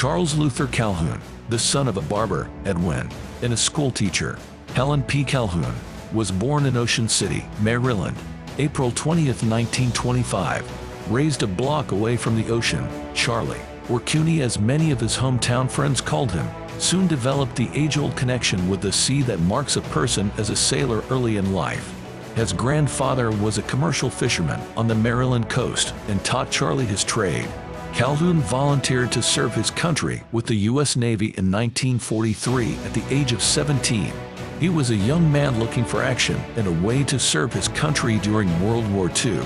Charles Luther Calhoun, the son of a barber, Edwin, and a schoolteacher, Helen P. Calhoun, was born in Ocean City, Maryland, April 20, 1925. Raised a block away from the ocean, Charlie, or Cuny as many of his hometown friends called him, soon developed the age-old connection with the sea that marks a person as a sailor early in life. His grandfather was a commercial fisherman on the Maryland coast and taught Charlie his trade. Calhoun volunteered to serve his country with the U.S. Navy in 1943 at the age of 17. He was a young man looking for action and a way to serve his country during World War II.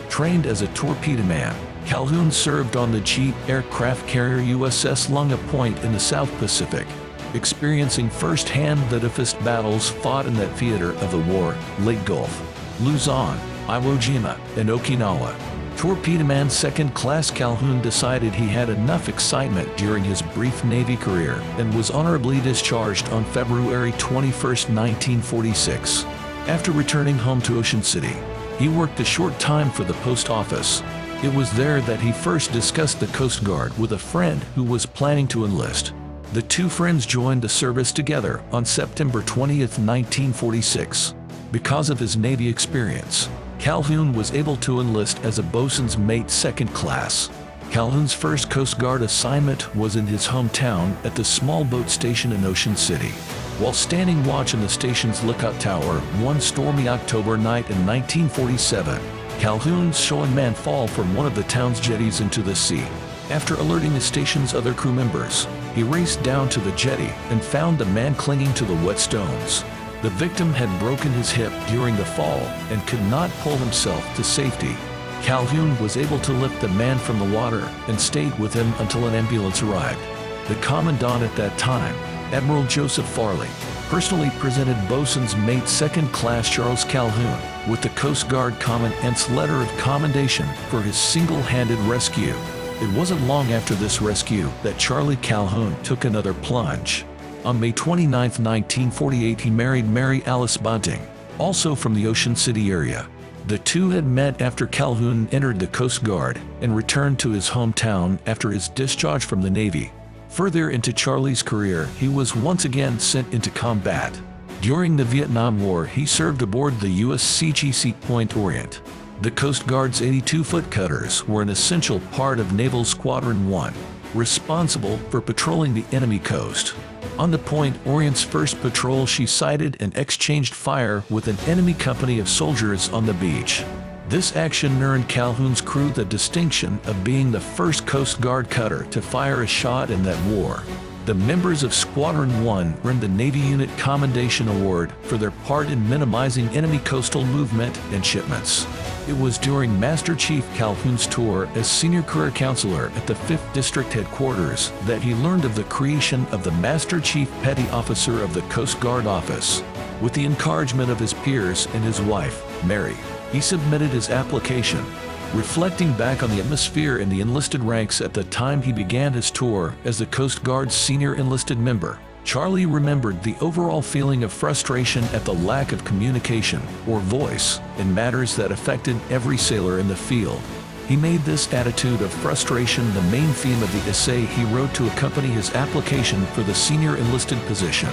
Trained as a torpedo-man, Calhoun served on the Jeep aircraft carrier USS Lunga Point in the South Pacific, experiencing firsthand the toughest battles fought in that theater of the war: Lake Gulf, Luzon, Iwo Jima, and Okinawa. Torpedo-man second-class Calhoun decided he had enough excitement during his brief Navy career and was honorably discharged on February 21, 1946. After returning home to Ocean City, he worked a short time for the post office. It was there that he first discussed the Coast Guard with a friend who was planning to enlist. The two friends joined the service together on September 20, 1946. Because of his Navy experience, Calhoun was able to enlist as a bosun's mate second class. Calhoun's first Coast Guard assignment was in his hometown at the small boat station in Ocean City. While standing watch in the station's lookout tower one stormy October night in 1947, Calhoun saw a man fall from one of the town's jetties into the sea. After alerting the station's other crew members, he raced down to the jetty and found the man clinging to the wet stones. The victim had broken his hip during the fall and could not pull himself to safety. Calhoun was able to lift the man from the water and stayed with him until an ambulance arrived. The commandant at that time, Admiral Joseph Farley, personally presented bosun's mate second class Charles Calhoun with the Coast Guard Commandant's letter of commendation for his single-handed rescue. It wasn't long after this rescue that Charlie Calhoun took another plunge. On May 29, 1948, he married Mary Alice Bunting, also from the Ocean City area. The two had met after Calhoun entered the Coast Guard and returned to his hometown after his discharge from the Navy. Further into Charlie's career, he was once again sent into combat. During the Vietnam War, he served aboard the USCGC Point Orient. The Coast Guard's 82-foot cutters were an essential part of Naval Squadron 1, responsible for patrolling the enemy coast. On the Point Orient's first patrol, she sighted and exchanged fire with an enemy company of soldiers on the beach. This action earned Calhoun's crew the distinction of being the first Coast Guard cutter to fire a shot in that war. The members of Squadron 1 earned the Navy Unit Commendation Award for their part in minimizing enemy coastal movement and shipments. It was during Master Chief Calhoun's tour as Senior Career Counselor at the 5th District Headquarters that he learned of the creation of the Master Chief Petty Officer of the Coast Guard Office. With the encouragement of his peers and his wife, Mary, he submitted his application. Reflecting back on the atmosphere in the enlisted ranks at the time he began his tour as the Coast Guard's senior enlisted member, Charlie remembered the overall feeling of frustration at the lack of communication or voice in matters that affected every sailor in the field. He made this attitude of frustration the main theme of the essay he wrote to accompany his application for the senior enlisted position.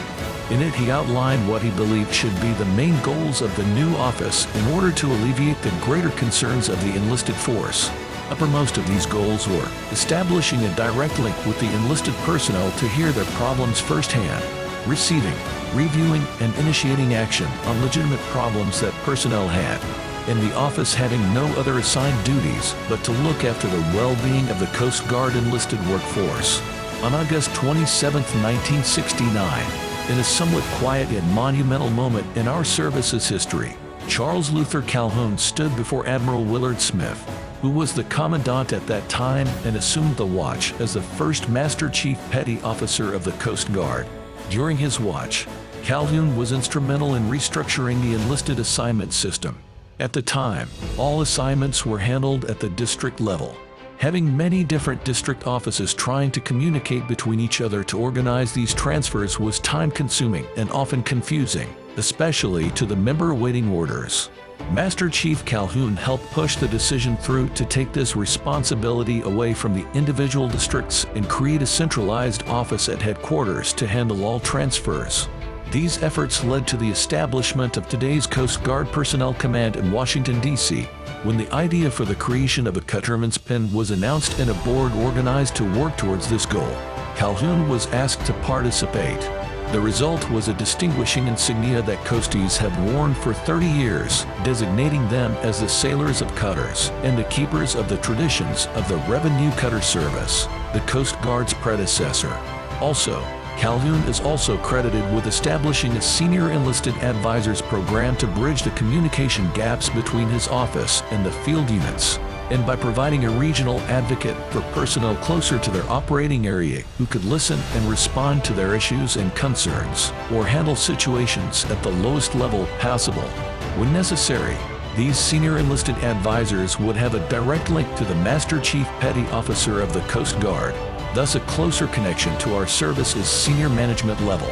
In it, he outlined what he believed should be the main goals of the new office in order to alleviate the greater concerns of the enlisted force. Uppermost of these goals were establishing a direct link with the enlisted personnel to hear their problems firsthand, receiving, reviewing, and initiating action on legitimate problems that personnel had, and the office having no other assigned duties but to look after the well-being of the Coast Guard enlisted workforce. On August 27, 1969, in a somewhat quiet yet monumental moment in our service's history, Charles Luther Calhoun stood before Admiral Willard Smith, who was the commandant at that time and assumed the watch as the first Master Chief Petty Officer of the Coast Guard. During his watch, Calhoun was instrumental in restructuring the enlisted assignment system. At the time, all assignments were handled at the district level. Having many different district offices trying to communicate between each other to organize these transfers was time-consuming and often confusing, especially to the member awaiting orders. Master Chief Calhoun helped push the decision through to take this responsibility away from the individual districts and create a centralized office at headquarters to handle all transfers. These efforts led to the establishment of today's Coast Guard Personnel Command in Washington, D.C. When the idea for the creation of a Cutterman's Pin was announced and a board organized to work towards this goal, Calhoun was asked to participate. The result was a distinguishing insignia that Coasties have worn for 30 years, designating them as the sailors of cutters and the keepers of the traditions of the Revenue Cutter Service, the Coast Guard's predecessor. Also, Calhoun is also credited with establishing a Senior Enlisted Advisors program to bridge the communication gaps between his office and the field units, and by providing a regional advocate for personnel closer to their operating area who could listen and respond to their issues and concerns, or handle situations at the lowest level possible. When necessary, these Senior Enlisted Advisors would have a direct link to the Master Chief Petty Officer of the Coast Guard, thus a closer connection to our service's senior management level.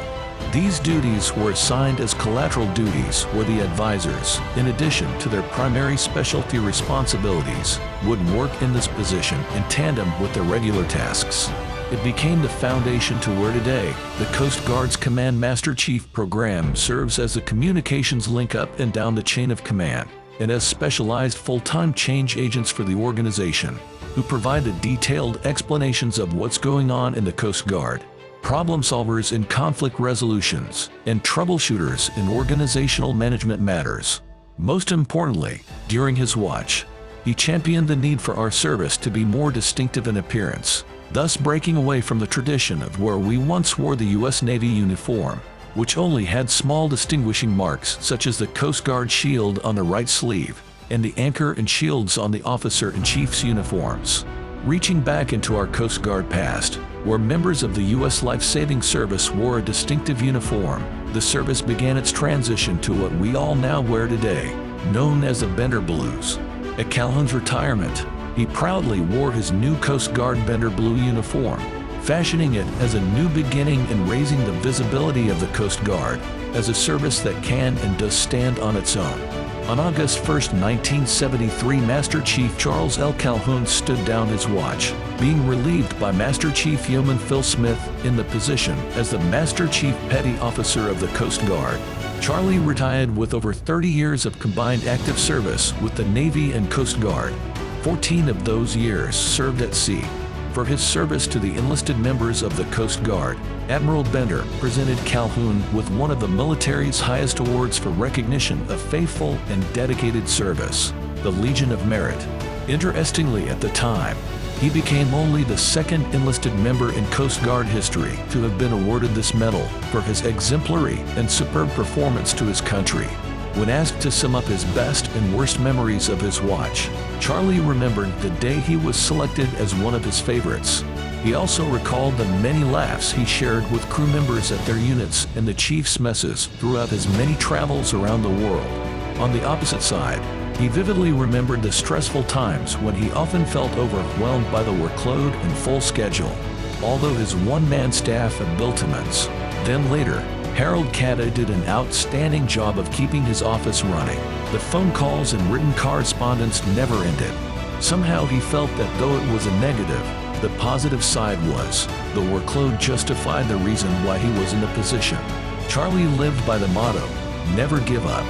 These duties were assigned as collateral duties where the advisors, in addition to their primary specialty responsibilities, would work in this position in tandem with their regular tasks. It became the foundation to where today, the Coast Guard's Command Master Chief program serves as a communications link up and down the chain of command, and as specialized full-time change agents for the organization, who provide the detailed explanations of what's going on in the Coast Guard, problem solvers in conflict resolutions, and troubleshooters in organizational management matters. Most importantly, during his watch, he championed the need for our service to be more distinctive in appearance, thus breaking away from the tradition of where we once wore the U.S. Navy uniform, which only had small distinguishing marks such as the Coast Guard shield on the right sleeve and the anchor and shields on the officer-in-chief's uniforms. Reaching back into our Coast Guard past, where members of the U.S. Life-Saving Service wore a distinctive uniform, the service began its transition to what we all now wear today, known as the Bender Blues. At Calhoun's retirement, he proudly wore his new Coast Guard Bender Blue uniform, fashioning it as a new beginning in raising the visibility of the Coast Guard as a service that can and does stand on its own. On August 1, 1973, Master Chief Charles L. Calhoun stood down his watch, being relieved by Master Chief Yeoman Phil Smith in the position as the Master Chief Petty Officer of the Coast Guard. Charlie retired with over 30 years of combined active service with the Navy and Coast Guard. 14 of those years served at sea. For his service to the enlisted members of the Coast Guard, Admiral Bender presented Calhoun with one of the military's highest awards for recognition of faithful and dedicated service, the Legion of Merit. Interestingly, at the time, he became only the second enlisted member in Coast Guard history to have been awarded this medal for his exemplary and superb performance to his country. When asked to sum up his best and worst memories of his watch, Charlie remembered the day he was selected as one of his favorites. He also recalled the many laughs he shared with crew members at their units and the chief's messes throughout his many travels around the world. On the opposite side, he vividly remembered the stressful times when he often felt overwhelmed by the workload and full schedule. Although his one-man staff had built immense, then later, Harold Cadda did an outstanding job of keeping his office running. The phone calls and written correspondence never ended. Somehow he felt that though it was a negative, the positive side was the workload justified the reason why he was in the position. Charlie lived by the motto, never give up.